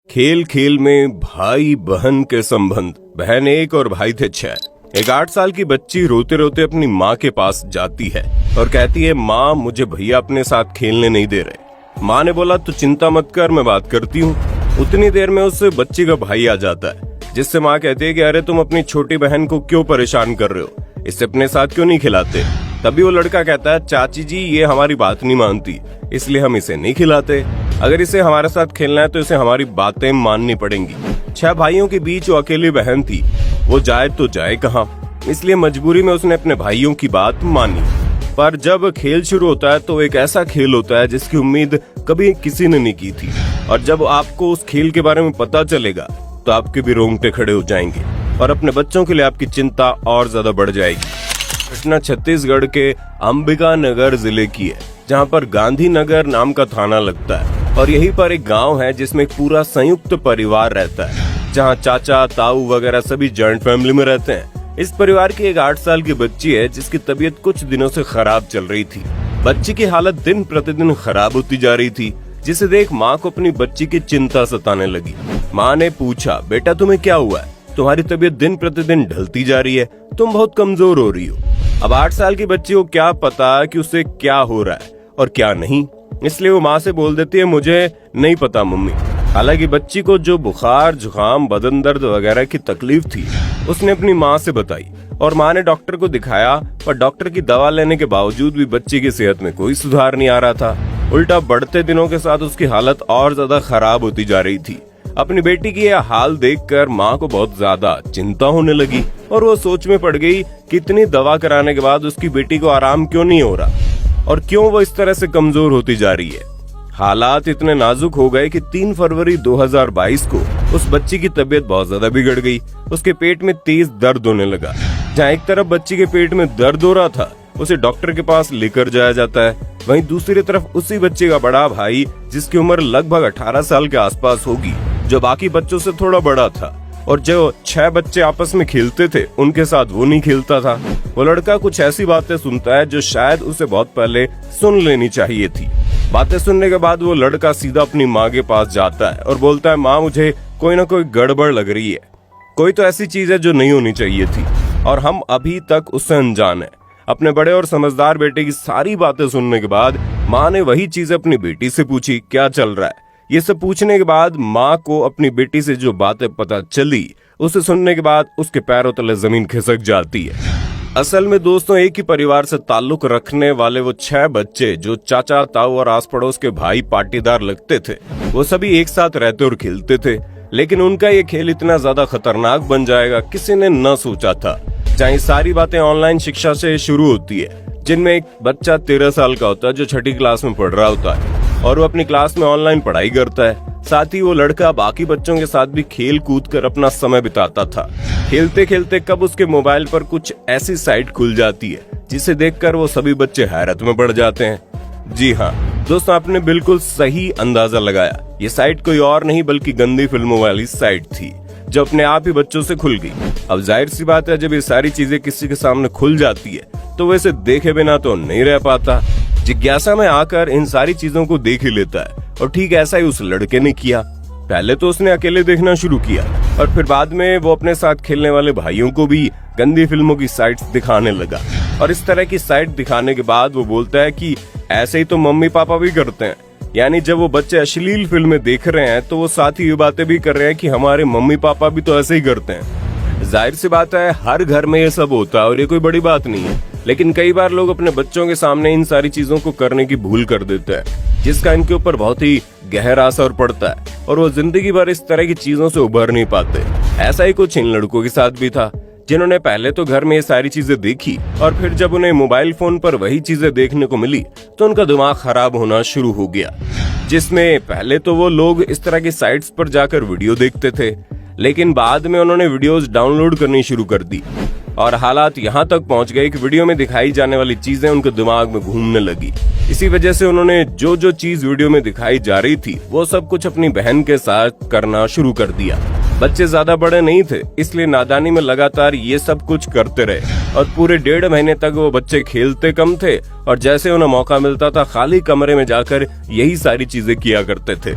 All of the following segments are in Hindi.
खेल खेल में भाई बहन के संबंध। बहन 1 और भाई थे 6। एक 8 साल की बच्ची रोते रोते अपनी माँ के पास जाती है और कहती है, माँ मुझे भैया अपने साथ खेलने नहीं दे रहे। माँ ने बोला तू चिंता मत कर, मैं बात करती हूँ। उतनी देर में उस बच्ची का भाई आ जाता है, जिससे माँ कहती है कि अरे तुम अपनी छोटी बहन को क्यों परेशान कर रहे हो, इससे अपने साथ क्यों नहीं खिलाते। तभी वो लड़का कहता है, चाची जी ये हमारी बात नहीं मानती, इसलिए हम इसे नहीं खिलाते। अगर इसे हमारे साथ खेलना है तो इसे हमारी बातें माननी पड़ेंगी। 6 भाइयों के बीच वो अकेली बहन थी, वो जाए तो जाए कहाँ, इसलिए मजबूरी में उसने अपने भाइयों की बात मानी। पर जब खेल शुरू होता है तो एक ऐसा खेल होता है जिसकी उम्मीद कभी किसी ने नहीं की थी, और जब आपको उस खेल के बारे में पता चलेगा तो आपके भी रोंगटे खड़े हो जाएंगे और अपने बच्चों के लिए आपकी चिंता और ज्यादा बढ़ जाएगी। घटना छत्तीसगढ़ के अंबिका नगर जिले की है, जहाँ पर गांधीनगर नाम का थाना लगता है, और यहीं पर एक गांव है जिसमें एक पूरा संयुक्त परिवार रहता है, जहाँ चाचा ताऊ वगैरह सभी जॉइंट फैमिली में रहते हैं। इस परिवार की एक 8 साल की बच्ची है जिसकी तबीयत कुछ दिनों से खराब चल रही थी। बच्ची की हालत दिन प्रतिदिन खराब होती जा रही थी, जिसे देख माँ को अपनी बच्ची की चिंता सताने लगी। माँ ने पूछा, बेटा तुम्हें क्या हुआ है? तुम्हारी तबीयत दिन प्रतिदिन ढलती जा रही है, तुम बहुत कमजोर हो रही हो। अब 8 साल की बच्ची को क्या पता कि उसे क्या हो रहा है और क्या नहीं, इसलिए वो माँ से बोल देती है, मुझे नहीं पता मम्मी। हालांकि बच्ची को जो बुखार जुकाम बदन दर्द वगैरह की तकलीफ थी उसने अपनी माँ से बताई, और माँ ने डॉक्टर को दिखाया, पर डॉक्टर की दवा लेने के बावजूद भी बच्ची की सेहत में कोई सुधार नहीं आ रहा था। उल्टा बढ़ते दिनों के साथ उसकी हालत और ज्यादा खराब होती जा रही थी। अपनी बेटी की यह हाल देखकर माँ को बहुत ज्यादा चिंता होने लगी, और वो सोच में पड़ गई कि इतनी दवा कराने के बाद उसकी बेटी को आराम क्यों नहीं हो रहा, और क्यों वो इस तरह से कमजोर होती जा रही है। हालात इतने नाजुक हो गए कि 3 फरवरी 2022 को उस बच्ची की तबीयत बहुत ज्यादा बिगड़ गई। उसके पेट में तेज दर्द होने लगा। जहाँ एक तरफ बच्ची के पेट में दर्द हो रहा था, उसे डॉक्टर के पास लेकर जाया जाता है, वहीं दूसरी तरफ उसी बच्चे का बड़ा भाई, जिसकी उम्र लगभग 18 साल के आसपास होगी, जो बाकी बच्चों से थोड़ा बड़ा था, और जो 6 बच्चे आपस में खेलते थे उनके साथ वो नहीं खेलता था। वो लड़का कुछ ऐसी बातें सुनता है जो शायद उसे बहुत पहले सुन लेनी चाहिए थी। बातें सुनने के बाद वो लड़का सीधा अपनी माँ के पास जाता है और बोलता है, माँ मुझे कोई ना कोई गड़बड़ लग रही है, कोई तो ऐसी चीज है जो नहीं होनी चाहिए थी, और हम अभी तक उससे अनजान है। अपने बड़े और समझदार बेटे की सारी बातें सुनने के बाद माँ ने वही चीज अपनी बेटी से पूछी, क्या चल रहा है। ये सब पूछने के बाद माँ को अपनी बेटी से जो बातें पता चली, उसे सुनने के बाद उसके पैरों तले जमीन खिसक जाती है। असल में दोस्तों, एक ही परिवार से ताल्लुक रखने वाले वो 6 बच्चे जो चाचा ताऊ और आस पड़ोस के भाई पाटीदार लगते थे, वो सभी एक साथ रहते और खेलते थे। लेकिन उनका ये खेल इतना ज्यादा खतरनाक बन जाएगा किसी ने न सोचा था। जहाँ ये सारी बातें ऑनलाइन शिक्षा से शुरू होती है, जिनमें एक बच्चा 13 साल का होता है जो 6ठी क्लास में पढ़ रहा होता है, और वो अपनी क्लास में ऑनलाइन पढ़ाई करता है। साथ ही वो लड़का बाकी बच्चों के साथ भी खेल कूद कर अपना समय बिताता था। खेलते खेलते कब उसके मोबाइल पर कुछ ऐसी साइट खुल जाती है जिसे देखकर वो सभी बच्चे हैरत में पड़ जाते हैं। जी हाँ दोस्तों, आपने बिल्कुल सही अंदाजा लगाया। ये साइट कोई और नहीं बल्कि गंदी फिल्मों वाली साइट थी, जो अपने आप ही बच्चों से खुल गई। अब जाहिर सी बात है, जब ये सारी चीजें किसी के सामने खुल जाती है तो वो इसे देखे बिना तो नहीं रह पाता। जिज्ञासा में आकर इन सारी चीजों को देख ही लेता है, और ठीक ऐसा ही उस लड़के ने किया। पहले तो उसने अकेले देखना शुरू किया, और फिर बाद में वो अपने साथ खेलने वाले भाइयों को भी गंदी फिल्मों की साइट्स दिखाने लगा। और इस तरह की साइट दिखाने के बाद वो बोलता है कि ऐसे ही तो मम्मी पापा भी करते हैं। यानी जब वो बच्चे अश्लील फिल्में देख रहे हैं तो वो साथ ही ये बातें भी कर रहे हैं कि हमारे मम्मी पापा भी तो ऐसे ही करते हैं। जाहिर सी बात है, हर घर में ये सब होता है और ये कोई बड़ी बात नहीं है। लेकिन कई बार लोग अपने बच्चों के सामने इन सारी चीजों को करने की भूल कर देते हैं, जिसका इनके ऊपर बहुत ही गहरा असर पड़ता है, और वो जिंदगी भर इस तरह की चीजों से उभर नहीं पाते। ऐसा ही कुछ इन लड़कों के साथ भी था, जिन्होंने पहले तो घर में ये सारी चीजें देखी, और फिर जब उन्हें मोबाइल फोन पर वही चीजें देखने को मिली तो उनका दिमाग खराब होना शुरू हो गया। जिसमें पहले तो वो लोग इस तरह की साइट्स पर जाकर वीडियो देखते थे, लेकिन बाद में उन्होंने वीडियोस डाउनलोड करनी शुरू कर दी, और हालात यहाँ तक पहुँच गए कि वीडियो में दिखाई जाने वाली चीजें उनके दिमाग में घूमने लगी। इसी वजह से उन्होंने जो जो चीज वीडियो में दिखाई जा रही थी वो सब कुछ अपनी बहन के साथ करना शुरू कर दिया। बच्चे ज्यादा बड़े नहीं थे, इसलिए नादानी में लगातार ये सब कुछ करते रहे, और पूरे 1.5 महीने तक वो बच्चे खेलते कम थे, और जैसे उन्हें मौका मिलता था खाली कमरे में जाकर यही सारी चीजें किया करते थे।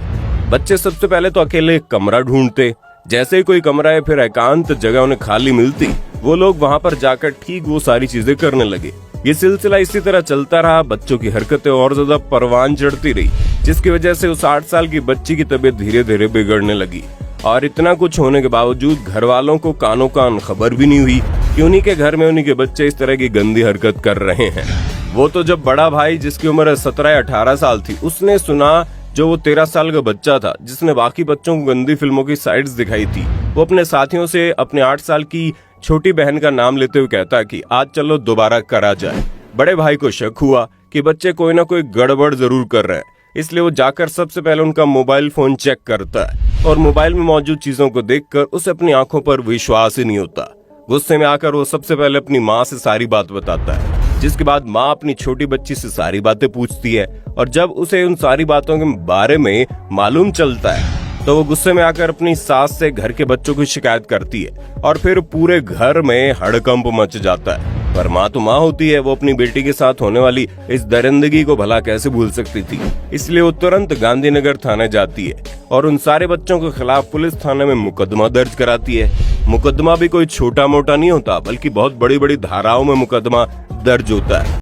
बच्चे सबसे पहले तो अकेले एक कमरा ढूंढते। जैसे ही कोई कमरा या फिर एकांत जगह उन्हें खाली मिलती, वो लोग वहां पर जाकर ठीक वो सारी चीजें करने लगे। ये सिलसिला इसी तरह चलता रहा। बच्चों की हरकतें और ज्यादा परवान चढ़ती रही, जिसकी वजह से उस 8 साल की बच्ची की तबीयत धीरे धीरे बिगड़ने लगी। और इतना कुछ होने के बावजूद घर वालों को कानों कान खबर भी नहीं हुई कि उन्हीं के घर में उन्हीं के बच्चे इस तरह की गंदी हरकत कर रहे हैं। वो तो जब बड़ा भाई, जिसकी उम्र 17 या 18 साल थी, उसने सुना, जो वो 13 साल का बच्चा था जिसने बाकी बच्चों को गंदी फिल्मों की साइट्स दिखाई थी, वो अपने साथियों से अपने 8 साल की छोटी बहन का नाम लेते हुए कहता कि आज चलो दोबारा करा जाए। बड़े भाई को शक हुआ कि बच्चे कोई ना कोई गड़बड़ जरूर कर रहे हैं, इसलिए वो जाकर सबसे पहले उनका मोबाइल फोन चेक करता है और मोबाइल में मौजूद चीजों को देखकर उसे अपनी आंखों पर विश्वास ही नहीं होता। गुस्से में आकर वो सबसे पहले अपनी माँ से सारी बात बताता है, जिसके बाद माँ अपनी छोटी बच्ची से सारी बातें पूछती है। और जब उसे उन सारी बातों के बारे में मालूम चलता है तो वो गुस्से में आकर अपनी सास से घर के बच्चों की शिकायत करती है और फिर पूरे घर में हड़कंप मच जाता है। पर माँ तो माँ होती है, वो अपनी बेटी के साथ होने वाली इस दरिंदगी को भला कैसे भूल सकती थी। इसलिए वो तुरंत गांधीनगर थाने जाती है और उन सारे बच्चों के खिलाफ पुलिस थाने में मुकदमा दर्ज कराती है। मुकदमा भी कोई छोटा मोटा नहीं होता, बल्कि बहुत बड़ी बड़ी धाराओं में मुकदमा दर्ज होता है।